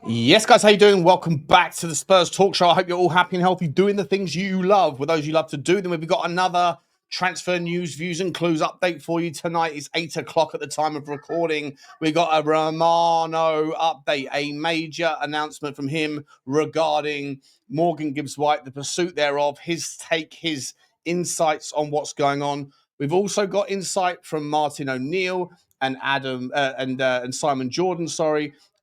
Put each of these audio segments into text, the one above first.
Yes, guys, how you doing? Welcome back to the Spurs Talk Show. I hope you're all happy and healthy, doing the things you love. With those you love to do, then we've got another transfer news, views, and clues update for you tonight. It's 8 o'clock at the time of recording. We got a Romano update, a major announcement from him regarding Morgan Gibbs-White, the pursuit thereof, his take, his insights on what's going on. We've also got insight from Martin O'Neill and and Simon Jordan,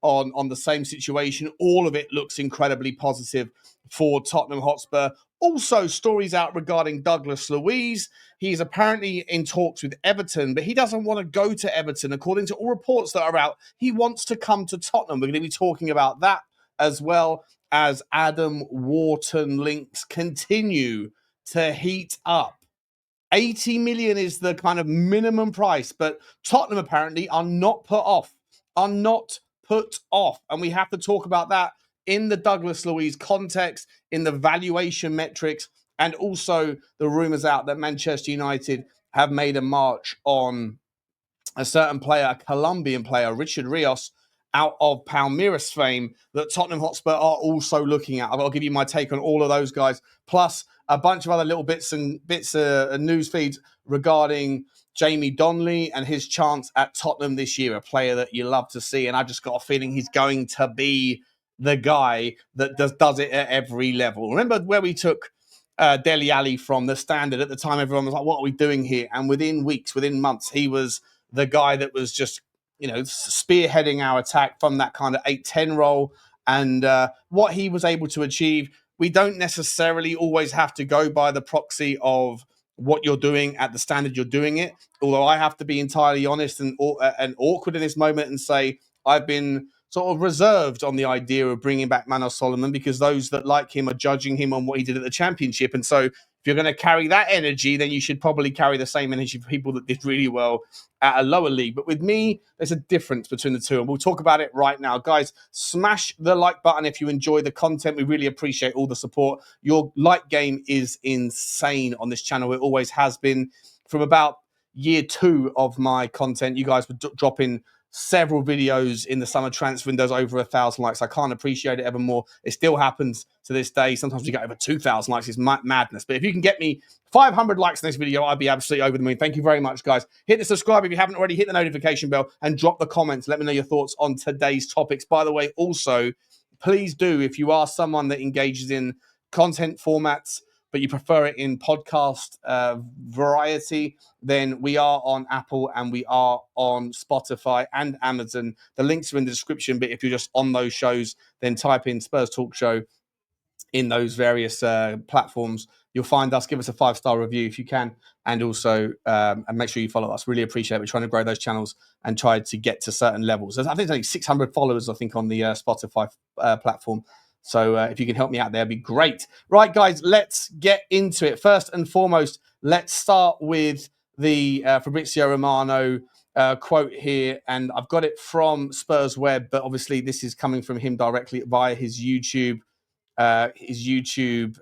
on the same situation. All of it looks incredibly positive for Tottenham Hotspur. Also, stories out regarding Douglas Luiz. He's apparently in talks with Everton, but he doesn't want to go to Everton. According to all reports that are out, he wants to come to Tottenham. We're going to be talking about that, as well as Adam Warton links continue to heat up. 80 million is the kind of minimum price, but Tottenham apparently are not put off. And we have to talk about that in the Douglas Luiz context, in the valuation metrics, and also the rumours out that Manchester United have made a march on a certain player, a Colombian player, Richard Rios, out of Palmeiras fame, that Tottenham Hotspur are also looking at. I'll give you my take on all of those guys, plus a bunch of other little bits and news feeds regarding Jamie Donnelly and his chance at Tottenham this year, a player that you love to see. And I've just got a feeling he's going to be the guy that does it at every level. Remember where we took Dele Alli from the Standard? At the time, everyone was like, what are we doing here? And within weeks, within months, he was the guy that was just, spearheading our attack from that kind of 8-10 role. And what he was able to achieve, we don't necessarily always have to go by the proxy of what you're doing at the standard you're doing it. Although I have to be entirely honest and awkward in this moment and say I've been sort of reserved on the idea of bringing back Manos Solomon, because those that like him are judging him on what he did at the Championship. And so if you're going to carry that energy, then you should probably carry the same energy for people that did really well at a lower league. But with me, there's a difference between the two, and we'll talk about it right now. Guys, smash the like button if you enjoy the content. We really appreciate all the support. Your like game is insane on this channel. It always has been. From about year 2 of my content, you guys were dropping several videos in the summer transfer windows over 1,000 likes. I can't appreciate it ever more. It still happens to this day. Sometimes we get over 2,000 likes. It's madness. But if you can get me 500 likes in this video, I'd be absolutely over the moon. Thank you very much, guys. Hit the subscribe if you haven't already. Hit the notification bell and drop the comments. Let me know your thoughts on today's topics. By the way, also, please do, if you are someone that engages in content formats, but you prefer it in podcast variety, then we are on Apple and we are on Spotify and Amazon. The links are in the description, but if you're just on those shows, then type in Spurs Talk Show in those various platforms. You'll find us. Give us a 5-star review if you can, and also and make sure you follow us. Really appreciate it. We're trying to grow those channels and try to get to certain levels. I think there's only 600 followers, I think, on the Spotify platform. So if you can help me out there, it'd be great. Right, guys, let's get into it. First and foremost, let's start with the Fabrizio Romano quote here. And I've got it from Spurs Web, but obviously this is coming from him directly via his YouTube videos.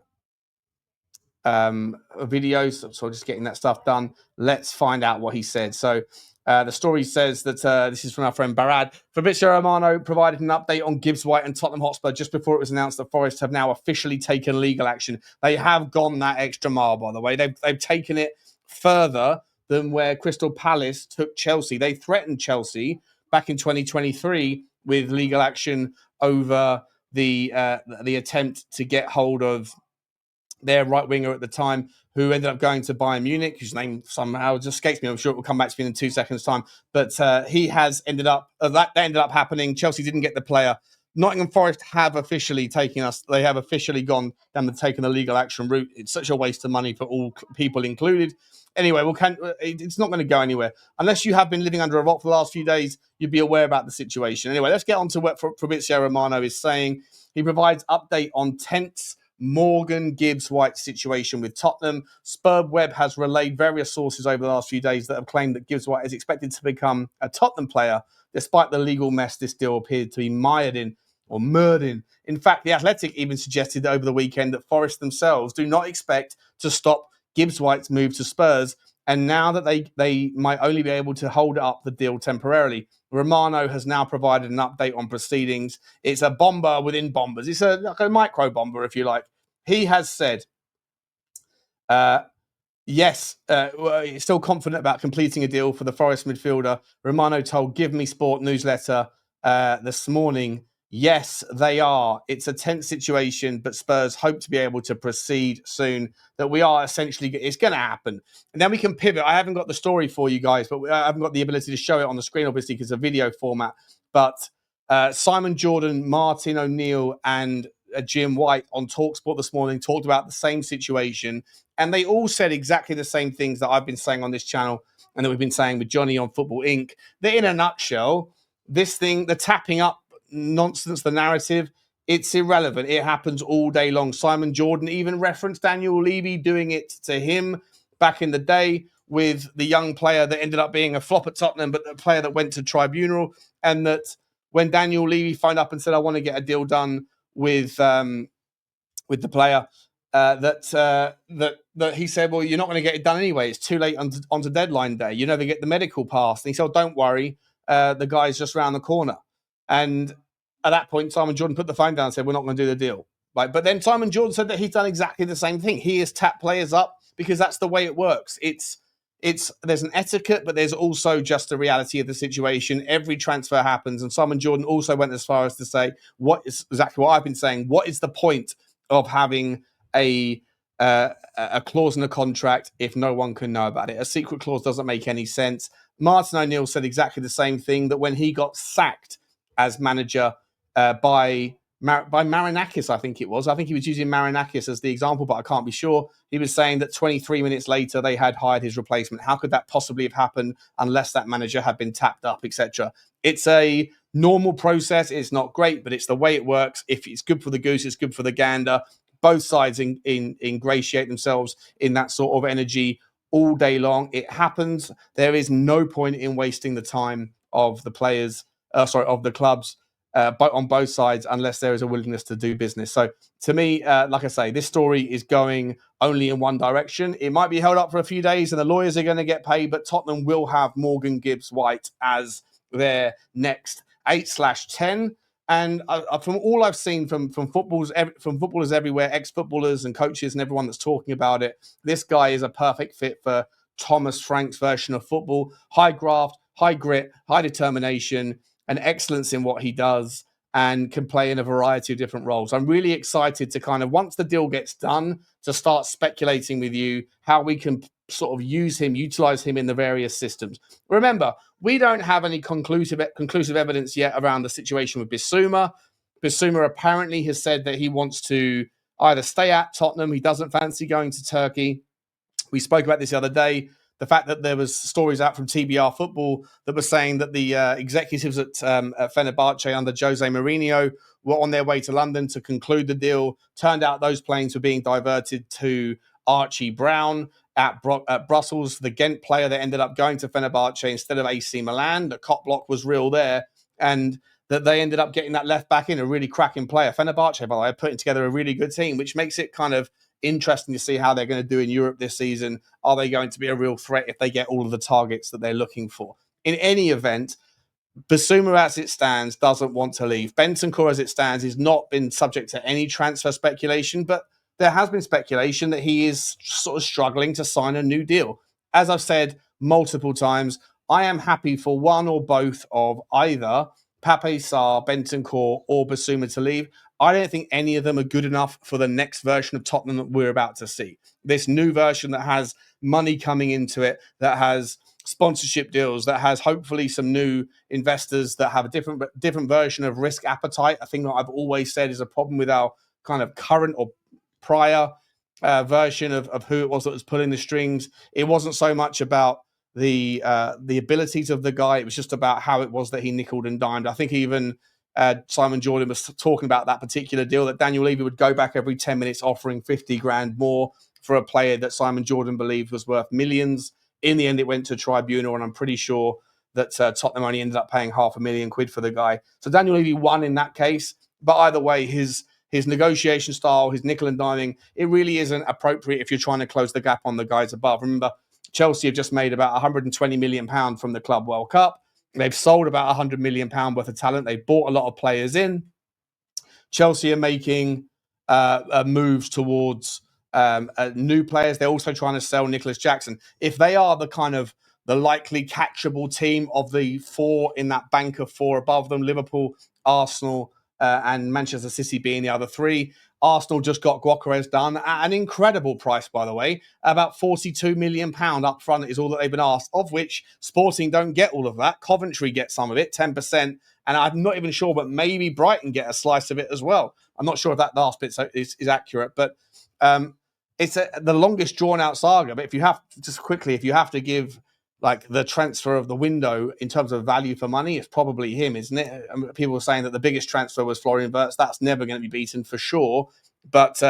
So just getting that stuff done. Let's find out what he said. So the story says that this is from our friend Barad. Fabrizio Romano provided an update on Gibbs-White and Tottenham Hotspur just before it was announced that Forest have now officially taken legal action. They have gone that extra mile, by the way. They've taken it further than where Crystal Palace took Chelsea. They threatened Chelsea back in 2023 with legal action over the attempt to get hold of their right winger at the time, who ended up going to Bayern Munich, whose name somehow just escapes me. I'm sure it will come back to me in 2 seconds' time. But he has ended up, that ended up happening. Chelsea didn't get the player. Nottingham Forest have officially taken us. They have officially gone down the taking the legal action route. It's such a waste of money for all people included. Anyway, it's not going to go anywhere. Unless you have been living under a rock for the last few days, you'd be aware about the situation. Anyway, let's get on to what Fabrizio Romano is saying. He provides update on tense Morgan Gibbs-White situation with Tottenham. Spurs Web has relayed various sources over the last few days that have claimed that Gibbs-White is expected to become a Tottenham player, despite the legal mess this deal appeared to be mired in. In fact, The Athletic even suggested over the weekend that Forest themselves do not expect to stop Gibbs-White's move to Spurs, And now that they might only be able to hold up the deal temporarily, Romano has now provided an update on proceedings. It's a bomber within bombers. It's like a micro bomber, if you like. He has said, yes, he's still confident about completing a deal for the Forest midfielder. Romano told Give Me Sport newsletter this morning, yes, they are. It's a tense situation, but Spurs hope to be able to proceed soon. That we are essentially, it's going to happen. And then we can pivot. I haven't got the story for you guys, but I haven't got the ability to show it on the screen, obviously, because it's a video format. But Simon Jordan, Martin O'Neill, and Jim White on TalkSport this morning talked about the same situation. And they all said exactly the same things that I've been saying on this channel and that we've been saying with Johnny on Football Inc. That in a nutshell, this thing, the tapping up nonsense, the narrative, it's irrelevant. It happens all day long. Simon Jordan even referenced Daniel Levy doing it to him back in the day with the young player that ended up being a flop at Tottenham, but the player that went to tribunal. And that when Daniel Levy phoned up and said, I want to get a deal done with the player, that he said, well, you're not going to get it done anyway. It's too late onto deadline day. You never get the medical pass. And he said, oh, don't worry. The guy's just around the corner. And at that point, Simon Jordan put the phone down and said, we're not going to do the deal. Right? But then Simon Jordan said that he's done exactly the same thing. He has tapped players up because that's the way it works. There's an etiquette, but there's also just the reality of the situation. Every transfer happens. And Simon Jordan also went as far as to say, what is exactly what I've been saying? What is the point of having a clause in a contract if no one can know about it? A secret clause doesn't make any sense. Martin O'Neill said exactly the same thing, that when he got sacked as manager by Marinakis, I think it was. I think he was using Marinakis as the example, but I can't be sure. He was saying that 23 minutes later, they had hired his replacement. How could that possibly have happened unless that manager had been tapped up, etc.? It's a normal process. It's not great, but it's the way it works. If it's good for the goose, it's good for the gander. Both sides ingratiate themselves in that sort of energy all day long. It happens. There is no point in wasting the time of the players, of the clubs, on both sides, unless there is a willingness to do business. So to me, like I say, this story is going only in one direction. It might be held up for a few days and the lawyers are going to get paid, but Tottenham will have Morgan Gibbs White as their next 8/10. And from all I've seen from footballers everywhere, ex-footballers and coaches and everyone that's talking about it, this guy is a perfect fit for Thomas Frank's version of football. High graft, high grit, high determination, and excellence in what he does, and can play in a variety of different roles. I'm really excited to kind of, once the deal gets done, to start speculating with you how we can sort of utilize him in the various systems. Remember, we don't have any conclusive evidence yet around the situation with Bissouma. Bissouma apparently has said that he wants to either stay at Tottenham. He doesn't fancy going to Turkey. We spoke about this the other day. The fact that there was stories out from TBR Football that were saying that the executives at Fenerbahce under Jose Mourinho were on their way to London to conclude the deal. Turned out those planes were being diverted to Archie Brown at Brussels, the Ghent player that ended up going to Fenerbahce instead of AC Milan. The cop block was real there. And that they ended up getting that left back in, a really cracking player. Fenerbahce, by the way, putting together a really good team, which makes it kind of interesting to see how they're going to do in Europe this season. Are they going to be a real threat if they get all of the targets that they're looking for? In any event, Bissouma, as it stands, doesn't want to leave. Bentancur, as it stands, has not been subject to any transfer speculation, but there has been speculation that he is sort of struggling to sign a new deal. As I've said multiple times, I am happy for one or both of either Pape Sarr, Bentancur, or Bissouma to leave. I don't think any of them are good enough for the next version of Tottenham that we're about to see. This new version that has money coming into it, that has sponsorship deals, that has hopefully some new investors that have a different version of risk appetite. A thing that I've always said is a problem with our kind of current or prior version of who it was that was pulling the strings. It wasn't so much about the abilities of the guy. It was just about how it was that he nickeled and dimed. I think even Simon Jordan was talking about that particular deal, that Daniel Levy would go back every 10 minutes offering 50 grand more for a player that Simon Jordan believed was worth millions. In the end, it went to tribunal, and I'm pretty sure that Tottenham only ended up paying £500,000 for the guy. So Daniel Levy won in that case. But either way, his negotiation style, his nickel and diming, it really isn't appropriate if you're trying to close the gap on the guys above. Remember, Chelsea have just made about £120 million from the Club World Cup. They've sold about £100 million worth of talent. They've bought a lot of players in. Chelsea are making moves towards new players. They're also trying to sell Nicholas Jackson. If they are the kind of the likely catchable team of the four in that bank of four above them, Liverpool, Arsenal, and Manchester City being the other three. Arsenal just got Gyökeres done at an incredible price, by the way. About £42 million up front is all that they've been asked, of which Sporting don't get all of that. Coventry get some of it, 10%. And I'm not even sure, but maybe Brighton get a slice of it as well. I'm not sure if that last bit is accurate, but it's the longest drawn out saga. But if you have to give like the transfer of the window in terms of value for money, it's probably him, isn't it? I mean, people were saying that the biggest transfer was Florian Wirtz. That's never going to be beaten for sure. But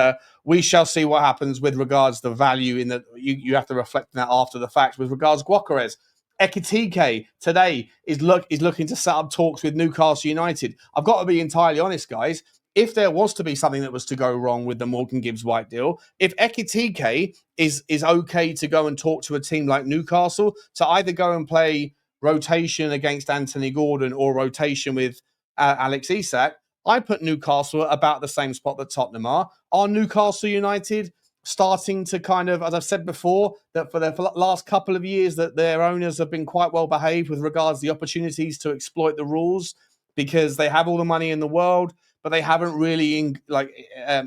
we shall see what happens with regards to the value in that. You have to reflect on that after the fact. With regards to Gyökeres, Ekitike today is looking to set up talks with Newcastle United. I've got to be entirely honest, guys. If there was to be something that was to go wrong with the Morgan Gibbs-White deal, if Ekitike is okay to go and talk to a team like Newcastle to either go and play rotation against Anthony Gordon or rotation with Alex Isak, I put Newcastle at about the same spot that Tottenham are. Are Newcastle United starting to kind of, as I've said before, that for the last couple of years that their owners have been quite well behaved with regards to the opportunities to exploit the rules because they have all the money in the world, but they haven't really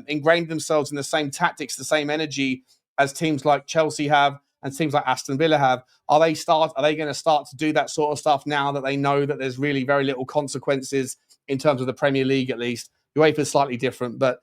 ingrained themselves in the same tactics, the same energy as teams like Chelsea have and teams like Aston Villa have. Are they going to start to do that sort of stuff now that they know that there's really very little consequences in terms of the Premier League, at least? UEFA is slightly different, but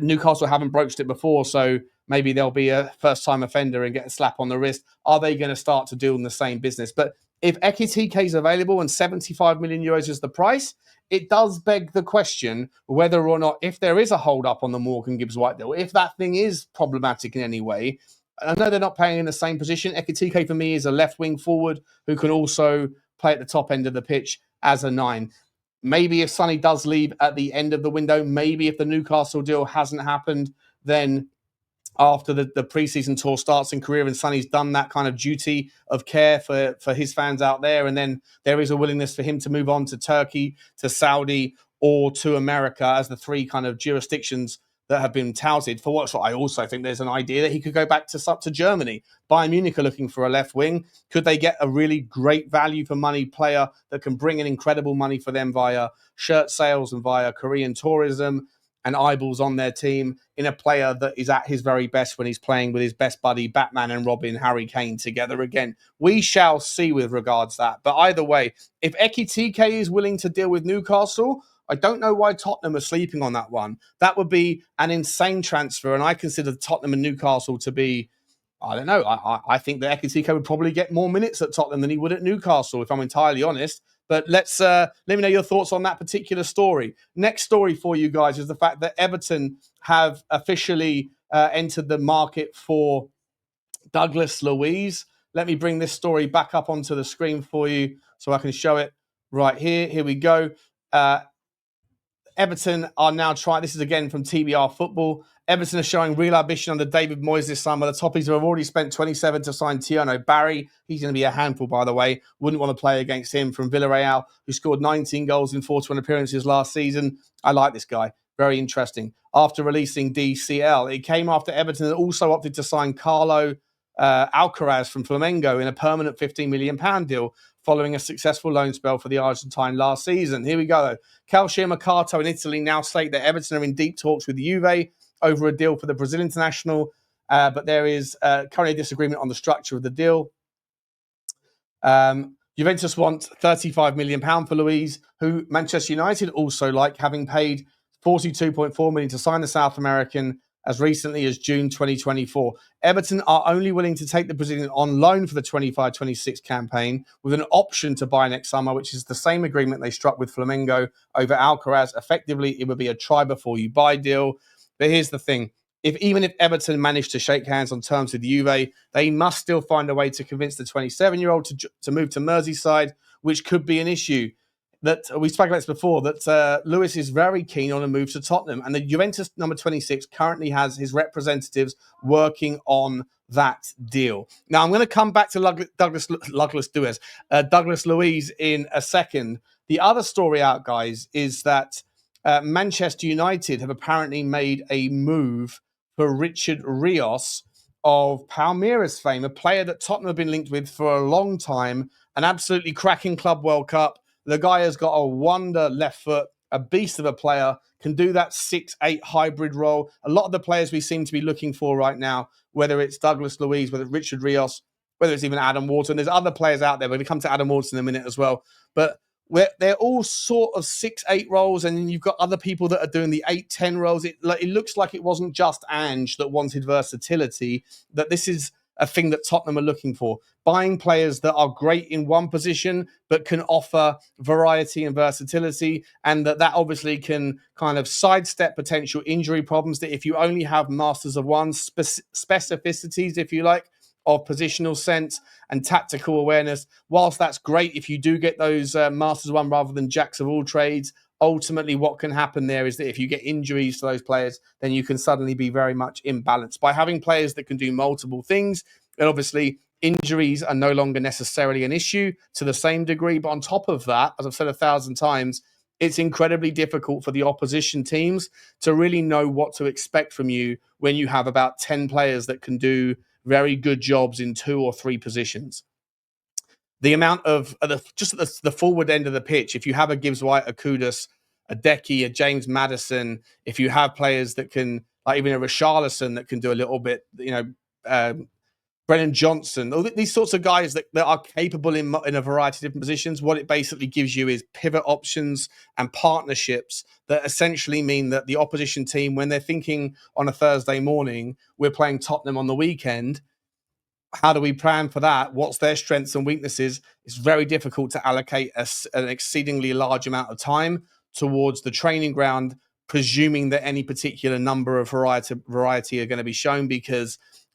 Newcastle haven't broached it before, so maybe they'll be a first-time offender and get a slap on the wrist. Are they going to start to do in the same business? But if Ekitike is available and €75 million is the price, it does beg the question whether or not, if there is a hold-up on the Morgan Gibbs-White deal, if that thing is problematic in any way. I know they're not playing in the same position. Ekitike, for me, is a left-wing forward who can also play at the top end of the pitch as a 9. Maybe if Sonny does leave at the end of the window, maybe if the Newcastle deal hasn't happened, then after the preseason tour starts in career and Sonny's done that kind of duty of care for his fans out there, and then there is a willingness for him to move on to Turkey, to Saudi, or to America as the three kind of jurisdictions that have been touted. For what I also think there's an idea that he could go back to Germany. Bayern Munich are looking for a left wing. Could they get a really great value for money player that can bring in incredible money for them via shirt sales and via Korean tourism and eyeballs on their team in a player that is at his very best when he's playing with his best buddy Batman and Robin, Harry Kane, together again? We shall see with regards to that. But either way, if Ekitike is willing to deal with Newcastle, I don't know why Tottenham are sleeping on that one. That would be an insane transfer, and I consider Tottenham and Newcastle to be, I don't know, I think that Ekitike would probably get more minutes at Tottenham than he would at Newcastle, if I'm entirely honest. But let me know your thoughts on that particular story. Next story for you guys is the fact that Everton have officially entered the market for Douglas Luiz. Let me bring this story back up onto the screen for you so I can show it right here. Here we go. Everton are now trying, this is again from TBR Football, Everton are showing real ambition under David Moyes this summer. The Toffees have already spent 27 to sign Tierno Barry. He's going to be a handful, by the way. Wouldn't want to play against him, from Villarreal, who scored 19 goals in 41 appearances last season. I like this guy. Very interesting. After releasing DCL, it came after Everton had also opted to sign Carlo Alcaraz from Flamengo in a permanent £15 million deal following a successful loan spell for the Argentine last season. Here we go. Calcio Mercato in Italy now state that Everton are in deep talks with Juve over a deal for the Brazil international, but there is currently a disagreement on the structure of the deal. Juventus want £35 million for Luiz, who Manchester United also like, having paid $42.4 million to sign the South American as recently as June 2024. Everton are only willing to take the Brazilian on loan for the 25-26 campaign with an option to buy next summer, which is the same agreement they struck with Flamengo over Alcaraz. Effectively, it would be a try before you buy deal. But here's the thing. Even if Everton managed to shake hands on terms with Juve, they must still find a way to convince the 27-year-old to move to Merseyside, which could be an issue. that we spoke about this before, that Luiz is very keen on a move to Tottenham, and the Juventus number 26 currently has his representatives working on that deal. Now, I'm going to come back to Douglas Luiz in a second. The other story out, guys, is that Manchester United have apparently made a move for Richard Rios of Palmeiras fame, a player that Tottenham have been linked with for a long time, an absolutely cracking Club World Cup. The guy has got a wonder left foot, a beast of a player, can do that 6-8 hybrid role. A lot of the players we seem to be looking for right now, whether it's Douglas Luiz, whether it's Richard Rios, whether it's even Adam Warton. There's other players out there. We're going to come to Adam Warton in a minute as well. But they're all sort of 6-8 roles, and then you've got other people that are doing the 8-10 roles. It looks like it wasn't just Ange that wanted versatility, that this is a thing that Tottenham are looking for. Buying players that are great in one position, but can offer variety and versatility, and that obviously can kind of sidestep potential injury problems, that if you only have masters of one, specificities, if you like, of positional sense and tactical awareness, whilst that's great if you do get those masters of one rather than jacks of all trades, ultimately what can happen there is that if you get injuries to those players, then you can suddenly be very much imbalanced. By having players that can do multiple things, and obviously injuries are no longer necessarily an issue to the same degree. But on top of that, as I've said 1,000 times, it's incredibly difficult for the opposition teams to really know what to expect from you when you have about 10 players that can do very good jobs in 2 or 3 positions. The amount of just at the forward end of the pitch, if you have a Gibbs White, a Kudus, a Decky, a James Maddison, if you have players that can, like even a Richalison that can do a little bit, Brennan Johnson, all these sorts of guys that are capable in a variety of different positions, what it basically gives you is pivot options and partnerships that essentially mean that the opposition team, when they're thinking on a Thursday morning, we're playing Tottenham on the weekend, how do we plan for that? What's their strengths and weaknesses? It's very difficult to allocate an exceedingly large amount of time towards the training ground, presuming that any particular number of variety are going to be shown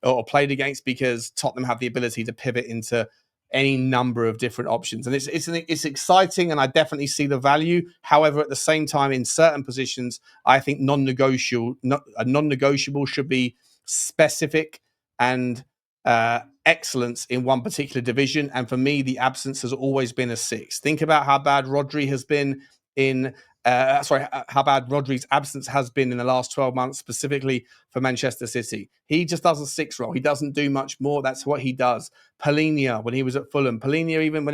or played against, because Tottenham have the ability to pivot into any number of different options. And it's exciting, and I definitely see the value. However, at the same time, in certain positions, I think a non-negotiable should be specific and excellence in one particular division. And for me, the absence has always been a 6. Think about how bad Rodri has been how bad Rodri's absence has been in the last 12 months, specifically for Manchester City. He just does a 6 role. He doesn't do much more. That's what he does. Palhinha, when he was at Fulham, Palhinha, even when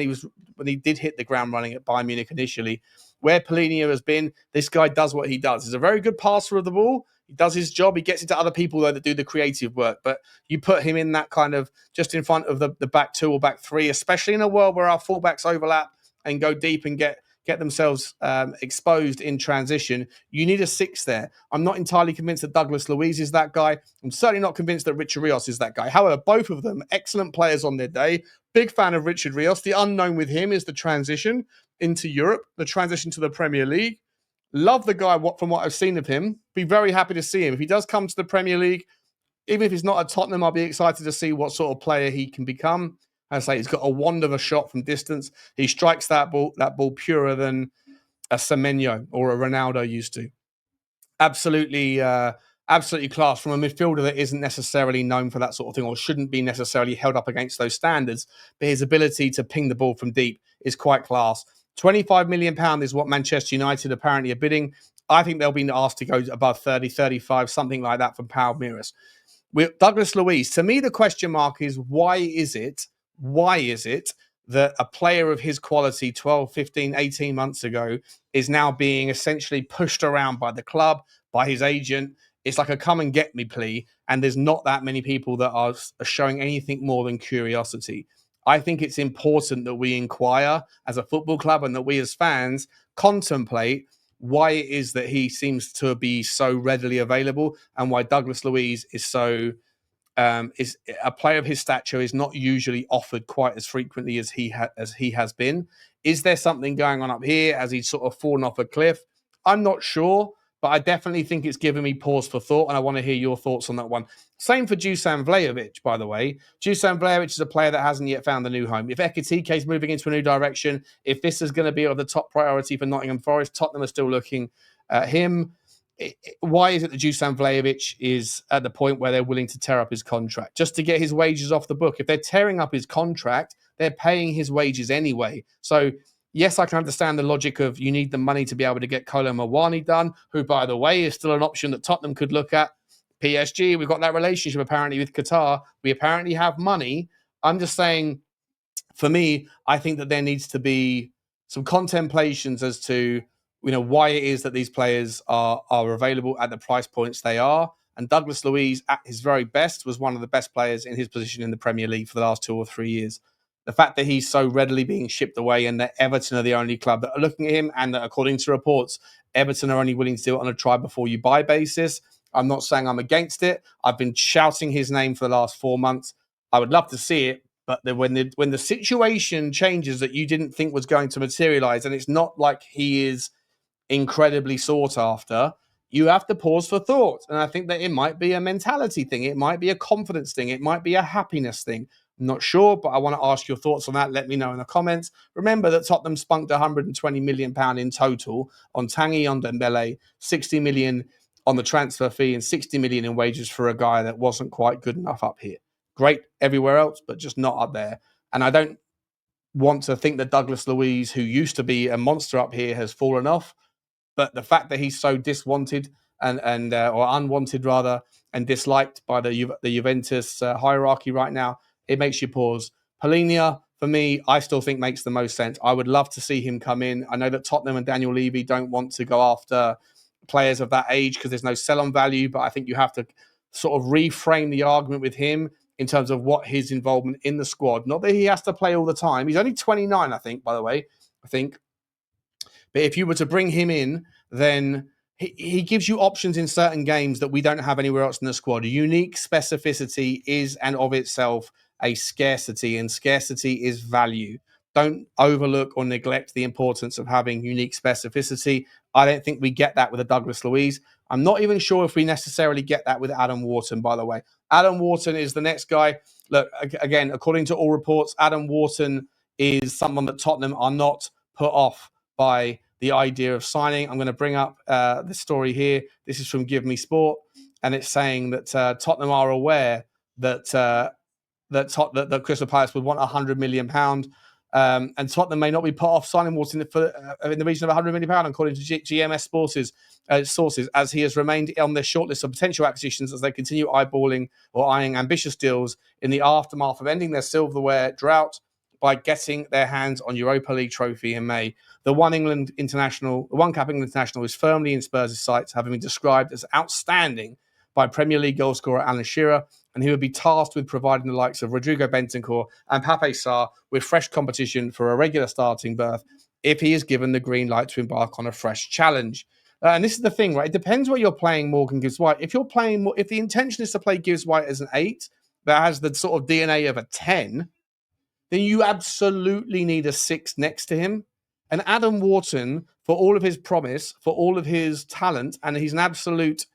he did hit the ground running at Bayern Munich initially, where Palhinha has been, this guy does what he does. He's a very good passer of the ball. He does his job. He gets it to other people, though, that do the creative work. But you put him in that kind of just in front of the back 2 or back 3, especially in a world where our fullbacks overlap and go deep and get themselves exposed in transition. You need a 6 there. I'm not entirely convinced that Douglas Luiz is that guy. I'm certainly not convinced that Richard Rios is that guy. However, both of them, excellent players on their day. Big fan of Richard Rios. The unknown with him is the transition into Europe, the transition to the Premier League. Love the guy from what I've seen of him. Be very happy to see him. If he does come to the Premier League, even if he's not at Tottenham, I'll be excited to see what sort of player he can become. As I say, he's got a wand of a shot from distance. He strikes that ball purer than a Semenyo or a Ronaldo used to. Absolutely class from a midfielder that isn't necessarily known for that sort of thing, or shouldn't be necessarily held up against those standards. But his ability to ping the ball from deep is quite class. £25 million is what Manchester United apparently are bidding. I think they'll be asked to go above 30, 35, something like that from Palmeiras. With Douglas Luiz, to me, the question mark is why is it that a player of his quality 12, 15, 18 months ago is now being essentially pushed around by the club, by his agent? It's like a come and get me plea, and there's not that many people that are showing anything more than curiosity. I think it's important that we inquire as a football club and that we as fans contemplate why it is that he seems to be so readily available, and why Douglas Luiz is so is a player of his stature is not usually offered quite as frequently as he has been. Is there something going on up here? Has he sort of fallen off a cliff? I'm not sure, but I definitely think it's given me pause for thought, and I want to hear your thoughts on that one. Same for Dusan Vlahovic, by the way. Dusan Vlahovic is a player that hasn't yet found a new home. If Ekitike is moving into a new direction, if this is going to be of the top priority for Nottingham Forest, Tottenham are still looking at him. Why is it that Dusan Vlahovic is at the point where they're willing to tear up his contract just to get his wages off the book? If they're tearing up his contract, they're paying his wages anyway. So, yes, I can understand the logic of you need the money to be able to get Kolo Muani done, who, by the way, is still an option that Tottenham could look at. PSG, we've got that relationship apparently with Qatar. We apparently have money. I'm just saying, for me, I think that there needs to be some contemplations as to why it is that these players are available at the price points they are. And Douglas Luiz, at his very best, was one of the best players in his position in the Premier League for the last 2 or 3 years. The fact that he's so readily being shipped away and that Everton are the only club that are looking at him, and that according to reports, Everton are only willing to do it on a try before you buy basis. I'm not saying I'm against it. I've been shouting his name for the last 4 months. I would love to see it, but when the situation changes that you didn't think was going to materialize, and it's not like he is incredibly sought after, you have to pause for thought. And I think that it might be a mentality thing. It might be a confidence thing. It might be a happiness thing. I'm not sure, but I want to ask your thoughts on that. Let me know in the comments. Remember that Tottenham spunked £120 million in total on Tanguy, on Dembele, 60 million on the transfer fee and 60 million in wages for a guy that wasn't quite good enough up here. Great everywhere else, but just not up there. And I don't want to think that Douglas Luiz, who used to be a monster up here, has fallen off. But the fact that he's so diswanted and or unwanted rather, and disliked by the Juventus hierarchy right now, it makes you pause. Palhinha, for me, I still think makes the most sense. I would love to see him come in. I know that Tottenham and Daniel Levy don't want to go after players of that age because there's no sell-on value, but I think you have to sort of reframe the argument with him in terms of what his involvement in the squad. Not that he has to play all the time. He's only 29, I think, by the way. But if you were to bring him in, then he gives you options in certain games that we don't have anywhere else in the squad. Unique specificity is, and of itself, a scarcity, and scarcity is value. Don't overlook or neglect the importance of having unique specificity. I don't think we get that with a Douglas Luiz. I'm not even sure if we necessarily get that with Adam Warton, by the way. Adam Warton is the next guy. Look, again, according to all reports, Adam Warton is someone that Tottenham are not put off by the idea of signing. I'm going to bring up the story here. This is from Give Me Sport, and it's saying that Tottenham are aware that that Crystal Palace would want £100 million, and Tottenham may not be put off signing Warton for in the region of £100 million, according to GMS sources, as he has remained on their shortlist of potential acquisitions as they continue eyeing ambitious deals in the aftermath of ending their silverware drought by getting their hands on Europa League trophy in May. The One Cap England international is firmly in Spurs' sights, having been described as outstanding by Premier League goalscorer Alan Shearer, and he would be tasked with providing the likes of Rodrigo Bentancur and Pape Sarr with fresh competition for a regular starting berth if he is given the green light to embark on a fresh challenge. And this is the thing, right? It depends what you're playing Morgan Gibbs-White. If the intention is to play Gibbs-White as an 8 that has the sort of DNA of a 10, then you absolutely need a 6 next to him. And Adam Warton, for all of his promise, for all of his talent, and he's an absolute,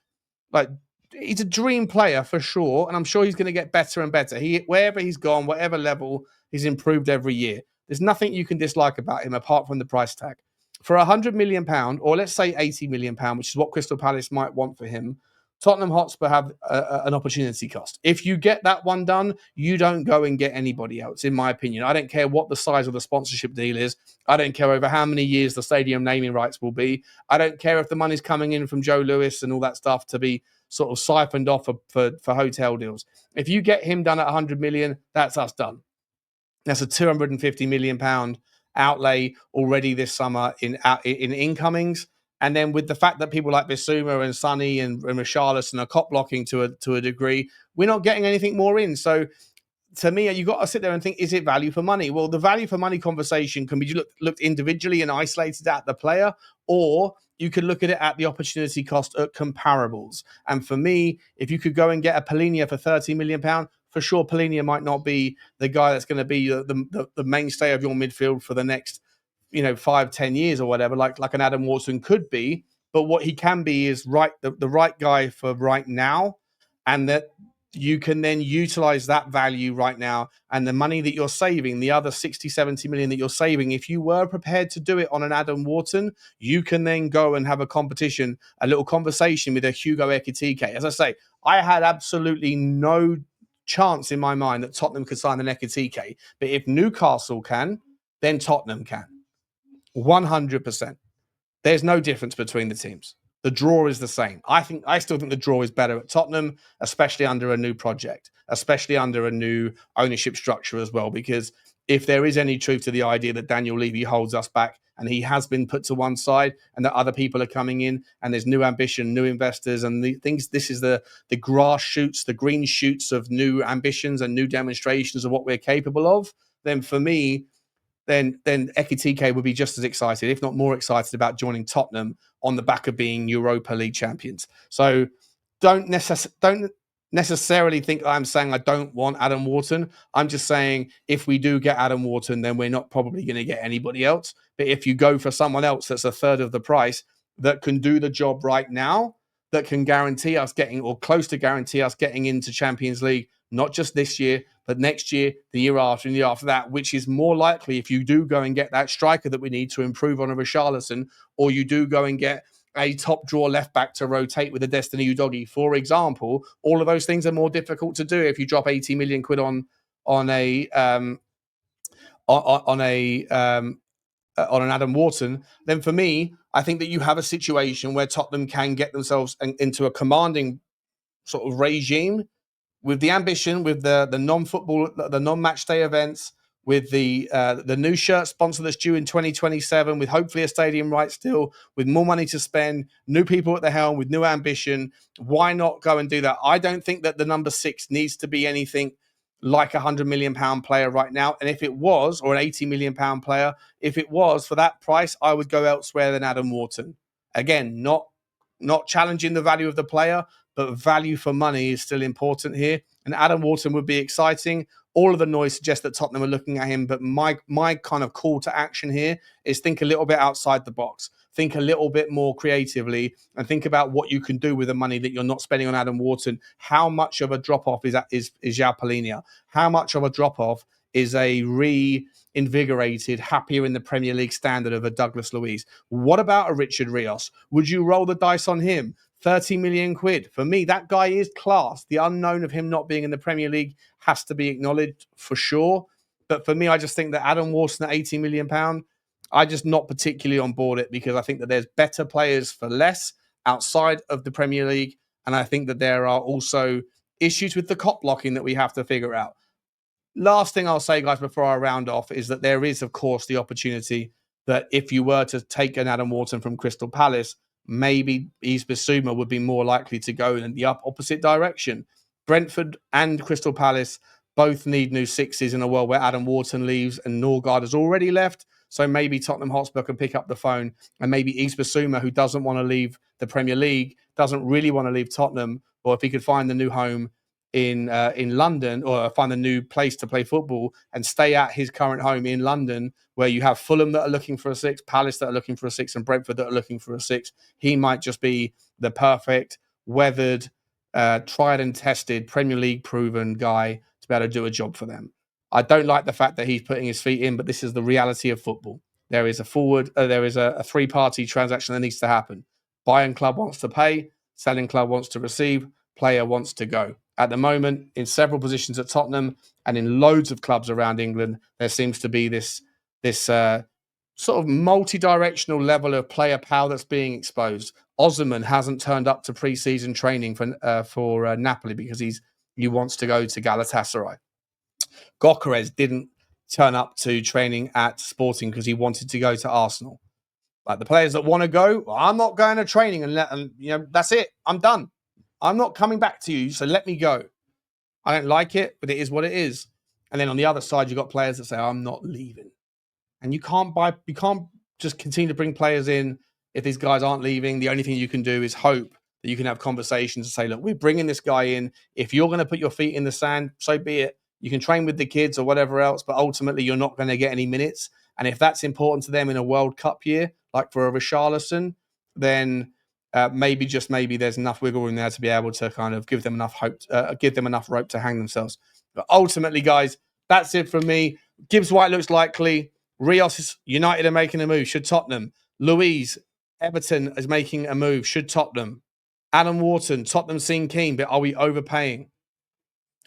he's a dream player for sure, and I'm sure he's going to get better and better. Wherever he's gone, whatever level, he's improved every year. There's nothing you can dislike about him apart from the price tag. For £100 million, or let's say £80 million, which is what Crystal Palace might want for him, Tottenham Hotspur have an opportunity cost. If you get that one done, you don't go and get anybody else, in my opinion. I don't care what the size of the sponsorship deal is. I don't care over how many years the stadium naming rights will be. I don't care if the money's coming in from Joe Lewis and all that stuff to be sort of siphoned off for hotel deals. If you get him done at 100 million, that's us done. That's a £250 million outlay already this summer in incomings. And then with the fact that people like Bissouma and Sonny and Richalison are cop blocking to a degree, we're not getting anything more in. So to me, you've got to sit there and think, is it value for money? Well, the value for money conversation can be looked individually and isolated at the player, or you could look at it at the opportunity cost at comparables. And for me, if you could go and get a Palhinha for £30 million, for sure, Palhinha might not be the guy that's going to be the mainstay of your midfield for the next 5-10 years or whatever, like an Adam Warton could be. but what he can be is the right guy for right now, and that you can then utilize that value right now and the money that you're saving, the other 60, 70 million that you're saving. If you were prepared to do it on an Adam Warton, you can then go and have a little conversation with a Hugo Ekitike. As I say, I had absolutely no chance in my mind that Tottenham could sign an Ekitike, but if Newcastle can, then Tottenham can. 100%. There's no difference between the teams. The draw is the same. I still think the draw is better at Tottenham, especially under a new project, especially under a new ownership structure as well. Because if there is any truth to the idea that Daniel Levy holds us back and he has been put to one side and that other people are coming in and there's new ambition, new investors and the things, this is the grass shoots, the green shoots of new ambitions and new demonstrations of what we're capable of, then for me, then Ekitike would be just as excited, if not more excited, about joining Tottenham on the back of being Europa League champions. So don't necessarily think I'm saying I don't want Adam Warton. I'm just saying if we do get Adam Warton, then we're not probably going to get anybody else. But if you go for someone else that's a third of the price that can do the job right now, that can guarantee us getting, or close to guarantee us getting into Champions League, not just this year, but next year, the year after, and the year after that, which is more likely if you do go and get that striker that we need to improve on a Richalison, or you do go and get a top draw left back to rotate with a Destiny Udogie, for example. All of those things are more difficult to do if you drop 80 million quid on an Adam Warton. Then for me, I think that you have a situation where Tottenham can get themselves into a commanding sort of regime with the ambition, with the non-football, the non-match day events, with the new shirt sponsor that's due in 2027, with hopefully a stadium right still, with more money to spend, new people at the helm, with new ambition. Why not go and do that? I don't think that the number 6 needs to be anything like a £100 million player right now. And if it was, or an £80 million player, if it was for that price, I would go elsewhere than Adam Warton. Again, not challenging the value of the player, but value for money is still important here. And Adam Warton would be exciting. All of the noise suggests that Tottenham are looking at him, but my kind of call to action here is think a little bit outside the box. Think a little bit more creatively and think about what you can do with the money that you're not spending on Adam Warton. How much of a drop-off is João Palhinha? How much of a drop-off is a reinvigorated, happier in the Premier League standard of a Douglas Luiz? What about a Richard Rios? Would you roll the dice on him? 30 million quid. For me, that guy is class. The unknown of him not being in the Premier League has to be acknowledged for sure. But for me, I just think that Adam Warton at £80 million, I just not particularly on board it because I think that there's better players for less outside of the Premier League. And I think that there are also issues with the cop blocking that we have to figure out. Last thing I'll say, guys, before I round off is that there is, of course, the opportunity that if you were to take an Adam Warton from Crystal Palace, maybe Yves Bissouma would be more likely to go in the opposite direction. Brentford and Crystal Palace both need new sixes in a world where Adam Warton leaves and Norgard has already left. So maybe Tottenham Hotspur can pick up the phone and maybe Yves Bissouma, who doesn't want to leave the Premier League, doesn't really want to leave Tottenham, or if he could find the new home in London or find a new place to play football and stay at his current home in London, where you have Fulham that are looking for a 6, Palace that are looking for a 6, and Brentford that are looking for a 6. He might just be the perfect, weathered, tried and tested, Premier League proven guy to be able to do a job for them. I don't like the fact that he's putting his feet in, but this is the reality of football. There is a three-party transaction that needs to happen. Buying club wants to pay, selling club wants to receive, player wants to go. At the moment, in several positions at Tottenham and in loads of clubs around England, there seems to be this sort of multi-directional level of player power that's being exposed. Osimhen hasn't turned up to pre-season training for Napoli because he wants to go to Galatasaray. Gyökeres didn't turn up to training at Sporting because he wanted to go to Arsenal. Like the players that want to go, well, I'm not going to training and that's it. I'm done. I'm not coming back to you, so let me go. I don't like it, but it is what it is. And then on the other side, you've got players that say, I'm not leaving. And you can't just continue to bring players in if these guys aren't leaving. The only thing you can do is hope that you can have conversations and say, look, we're bringing this guy in. If you're going to put your feet in the sand, so be it. You can train with the kids or whatever else, but ultimately you're not going to get any minutes. And if that's important to them in a World Cup year, like for a Richarlison, then maybe, just maybe, there's enough wiggle room there to be able to kind of give them enough hope, give them enough rope to hang themselves. But ultimately, guys, that's it from me. Gibbs White looks likely. Rios United are making a move. Should Tottenham? Luiz, Everton is making a move. Should Tottenham? Adam Warton, Tottenham seem keen, but are we overpaying?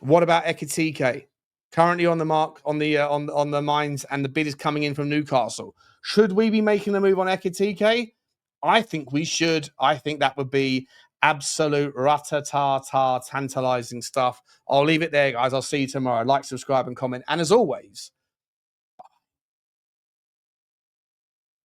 What about Ekitike? Currently on the mark, on the minds, and the bid is coming in from Newcastle. Should we be making a move on Ekitike? I think we should. I think that would be absolute ratatata, tantalizing stuff. I'll leave it there, guys. I'll see you tomorrow. Like, subscribe, and comment. And as always,